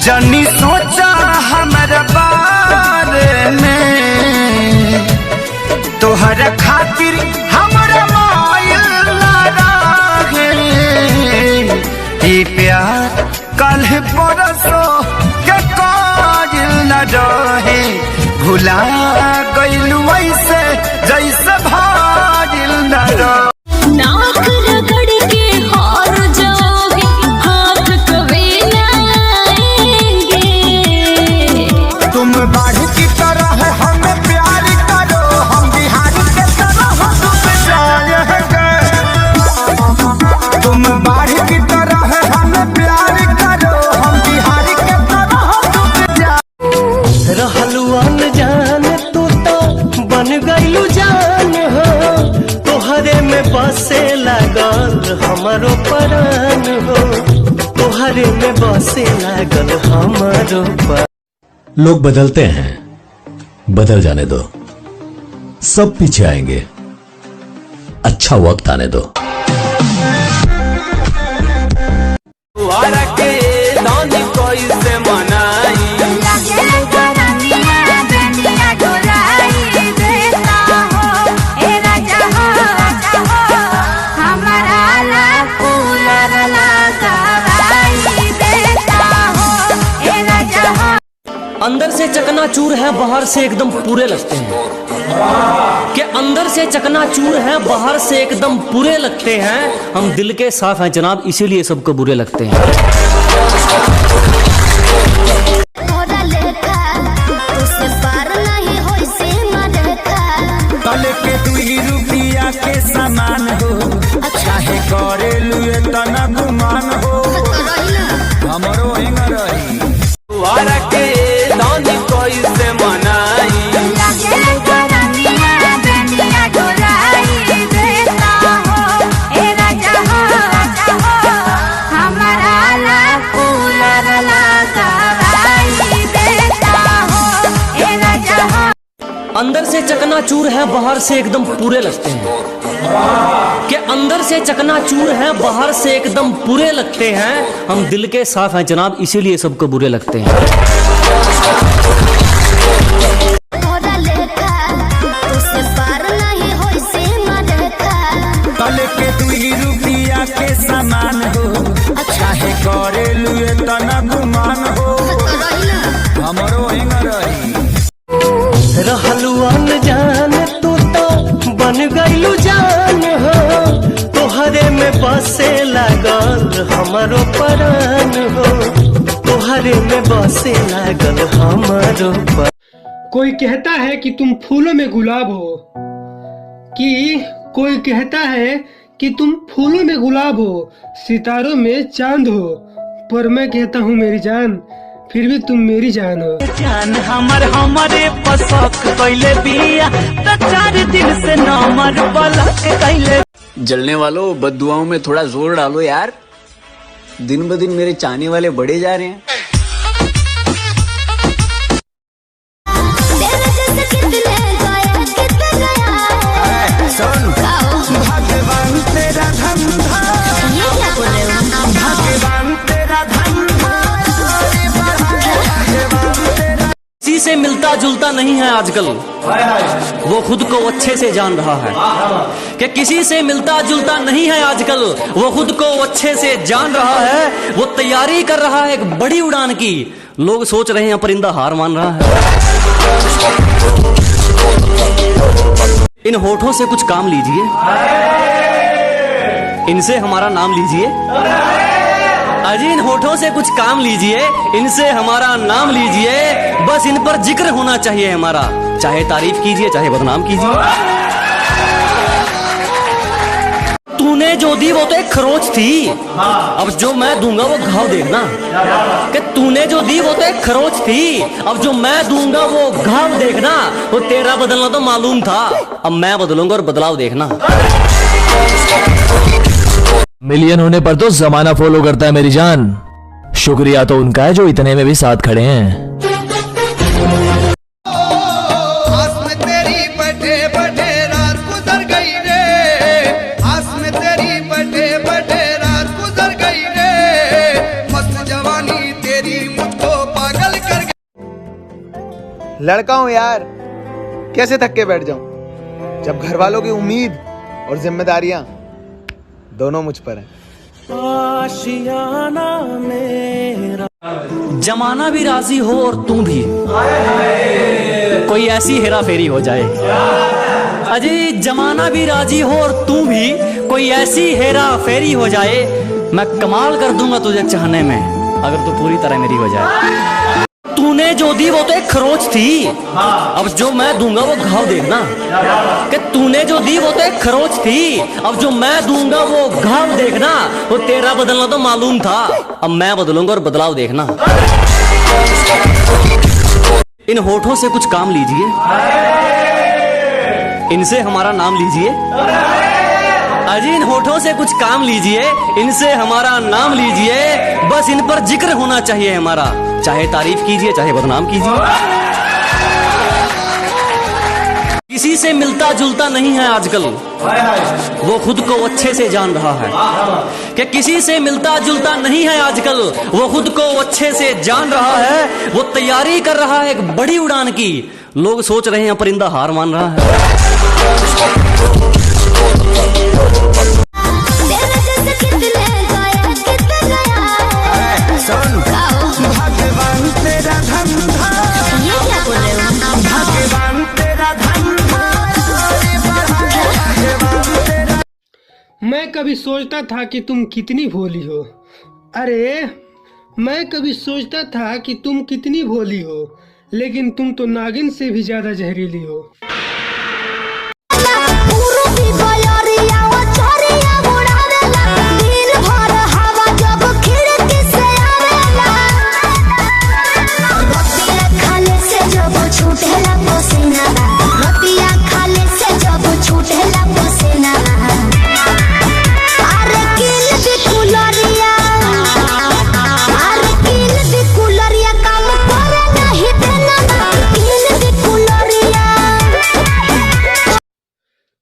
जनी सोचा हमारे बारे में, तोहर खातिर हमारा मायल रहे। ये प्यार कल परसों के काजिल न रहे, भुला गइलू ऐसे जैसे भाजिल न रहे। तुम बाढ़ की तरह हमें प्यार करो, हम बिहार के तरह डूब जाएंगे। तुम बाढ़ की तरह हमें प्यार करो, हम बिहार के तरह डूब जाएंगे। रहलू अनजान तू तो बन गइलू जान हो, तोहरे में बसे लागल हमारो परान हो, तोहरे में बसे लागल हमारो परान। लोग बदलते हैं, बदल जाने दो, सब पीछे आएंगे, अच्छा वक्त आने दो। अंदर से चकनाचूर है, बाहर से एकदम पूरे लगते हैं। कि अंदर से चकनाचूर है, बाहर से एकदम पूरे लगते हैं। हम दिल के साफ हैं जनाब, इसीलिए सबको बुरे लगते हैं। कल के 2 रुपया के सामान हो, चाहे करे लुए तना गुमान हो, हमरो हिंग रही अंदर से चकनाचूर है, बाहर से एकदम पूरे लगते हैं। कि अंदर से चकनाचूर है, बाहर से एकदम पूरे लगते हैं। हम दिल के साफ हैं जनाब, इसीलिए सबको बुरे लगते हैं। कल के 2 रुपया के सामान हो, चाहे करे लुए तना गुमान हो, हमरो हिंग रही। रहलू अनजान तू तो बन गइलू जान हो, तोहरे में बसे लागल हमारो परान हो, तोहरे में बसे लागल हमारो परान। कोई कहता है कि तुम फूलों में गुलाब हो, कि कोई कहता है कि तुम फूलों में गुलाब हो, सितारों में चांद हो, पर मैं कहता हूँ मेरी जान, फिर भी तुम मेरी जान हो। जान हमारे पसक कैले बिया तो 4 दिन से नमर पलक कैले। जलने वालों, बद्दुआओं में थोड़ा जोर डालो यार, दिन ब दिन मेरे चाहने वाले बढ़े जा रहे हैं। भगवान तेरा धंधा, भगवान तेरा धंधा, किसी से मिलता जुलता नहीं है आजकल, वो खुद को अच्छे से जान रहा है। कि किसी से मिलता जुलता नहीं है आजकल, वो खुद को अच्छे से जान रहा है। वो तैयारी कर रहा है एक बड़ी उड़ान की, लोग सोच रहे हैं परिंदा हार मान रहा है। इन होठों से कुछ काम लीजिए, इनसे हमारा नाम लीजिए। अजी इन होठों से कुछ काम लीजिए, इनसे हमारा नाम लीजिए। बस इन पर जिक्र होना चाहिए हमारा, चाहे तारीफ कीजिए चाहे बदनाम कीजिए। तूने जो दी वो तो एक खरोच थी, अब जो मैं दूंगा वो घाव देखना। कि तूने जो दी वो तो एक खरोच थी, अब जो मैं दूंगा वो घाव देखना। वो तेरा बदलना तो मालूम था, अब मैं बदलूंगा और बदलाव देखना। मिलियन होने पर तो जमाना फॉलो करता है मेरी जान, शुक्रिया तो उनका है जो इतने में भी साथ खड़े हैं। तेरी मुझको लड़का हूं यार, कैसे थक के बैठ जाऊं जब घर वालों की उम्मीद और जिम्मेदारियां दोनों मुझ पर हैं। जमाना भी राजी हो और तू भी, कोई ऐसी हेरा फेरी हो जाए। अजय जमाना भी राजी हो और तू भी, कोई ऐसी हेरा फेरी हो जाए। मैं कमाल कर दूंगा तुझे चाहने में, अगर तू पूरी तरह मेरी हो जाए। तूने जो दी वो तो एक खरोच थी, अब जो मैं दूंगा वो घाव देखना। कि तूने जो दी वो तो एक खरोच थी, अब जो मैं दूंगा वो घाव देखना। वो तेरा बदलना तो मालूम था, अब मैं बदलूंगा और बदलाव देखना। इन होठों से कुछ काम लीजिए, इनसे हमारा नाम लीजिए। अजी इन होठों से कुछ काम लीजिए, इनसे हमारा नाम लीजिए। बस इन पर जिक्र होना चाहिए हमारा, चाहे तारीफ कीजिए चाहे बदनाम कीजिए। किसी से मिलता जुलता नहीं है आजकल, वो खुद को अच्छे से जान रहा है। कि किसी से मिलता जुलता नहीं है आजकल, वो खुद को अच्छे से जान रहा है। वो तैयारी कर रहा है एक बड़ी उड़ान की, लोग सोच रहे हैं परिंदा हार मान रहा है। भगवान तेरा धंधा, ये क्या बोल रहे हो? भगवान तेरा धंधा। मैं कभी सोचता था कि तुम कितनी भोली हो। अरे मैं कभी सोचता था कि तुम कितनी भोली हो, लेकिन तुम तो नागिन से भी ज्यादा जहरीली हो।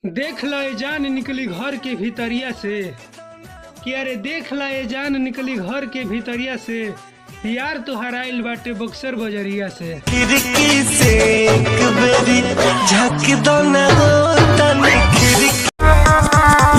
देख लाए जान निकली घर के भीतरिया से, कि अरे देख लाए जान निकली घर के भीतरिया से, यार तो हराइल बाटे बक्सर बजरिया से। खिड़की से एक बेरी झक दो ना हो तने खिड़की।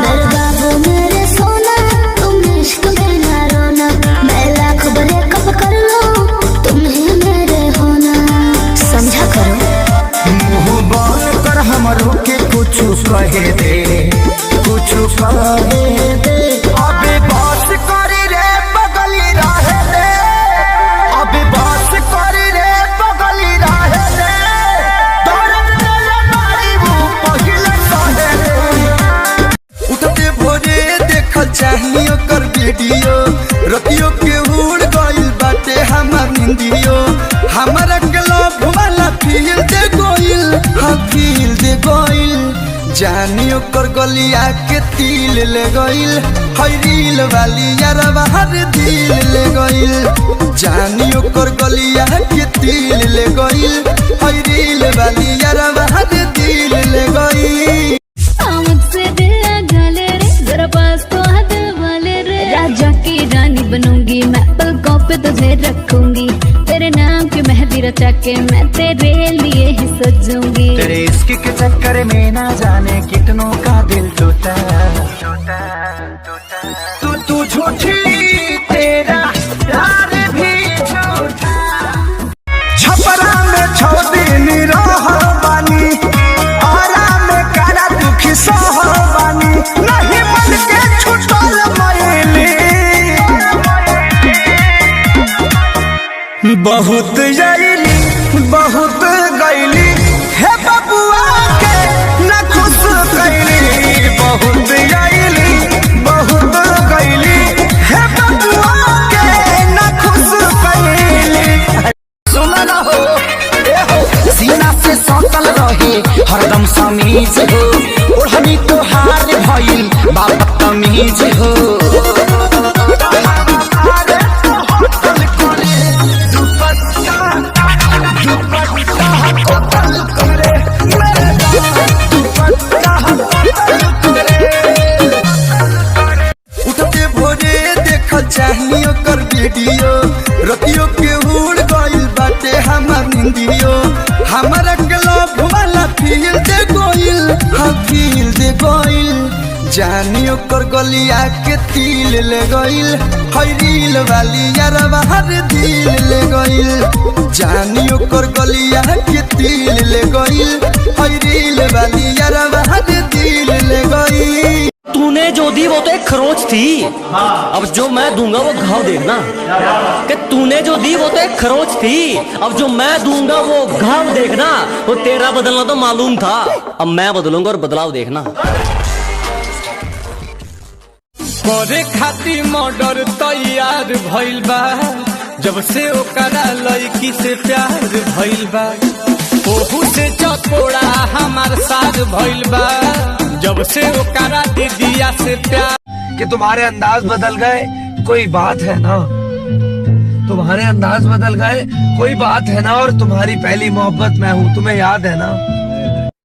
मेरे बाबू मेरे सोना, तुम इश्क में ना रोना। मैं लाख बड़े कब कर लो, तुम ही मेरे होना। समझा करो। मुंह बोल कर हमरो के कुछ कहे दे, कुछ कहे दे। अबे बात करे रे बगली रहे दे, अबे बात करे रे बगली रहे दे। दौड़त चले मारी वो पहिले कहे दे। उठते भोरे देखल चाहिए ओकर वीडियो, रतियो के उड़ गइल बाटे हमार निंदियो। हमारा क्लब वाला फील दे गोइल, हाँ फील दे गोइल। जानियो कर गलिया के तिल ले गइल, हई रील वाली यारवा हर दिल ले गइल। जानियो कर गलिया के तिल ले गइल, हई रील वाली यारवा हर दिल ले गइल। मुझसे दिल लगा ले रे, जरा पास तो हाथ वाले रे। राजा की रानी बनूंगी मैं, पलकों पे तुझे रखूंगी। तेरे नाम की मेहंदी रचा के मैं तेरे लिए ही सजूंगी। तेरे इश्क के चक्कर में ना जाने कितनों का दिल टूटा। तू झूठी तेरा प्यार भी झूठा। छपरा में 6 दिन रह बानी, आरा में कारा दुखी सह बानी। नहीं मन के छुटल मैली, बहुत जैली बहुत गैली। हे बबुआ के न खुश कैली, बहुत जैली बहुत गैली। हे बबुआ के न खुश कैली। सुना ना हो, ए हो सीना से सटल रहे हरदम समीज हो। ओढ़नी तो हार भइल बाप तमीज हो। उठते भोरे देखल चाहिए ओकर वीडियो, रतियो के उड़ गइल बाटे हमार निंदियो। जानी ओकर गलिया के तिल ले गइल, है रील वाली यारवा हर दिल ले गइल। जानी ओकर गलिया के तिल ले गइल, है रील वाली यारवा हर दिल ले गइल। तूने जो दी वो तो एक खरोच थी, अब जो मैं दूंगा वो घाव देखना। कि तूने जो दी वो तो एक खरोच थी, अब जो मैं दूंगा वो घाव देखना। वो तेरा बदलना तो मालूम था, अब मैं बदलूंगा और बदलाव देखना। करे खातिर मर्डर तैयार भइल बा, जब से ओकरा लड़की से प्यार भइल बा। ओहू से चकोड़ा हमार साथ भइल बा, जब से ओकरा दीदिया से प्यार। कि तुम्हारे अंदाज बदल गए कोई बात है ना, तुम्हारे अंदाज बदल गए कोई बात है ना, और तुम्हारी पहली मोहब्बत मैं हूँ, तुम्हें याद है ना।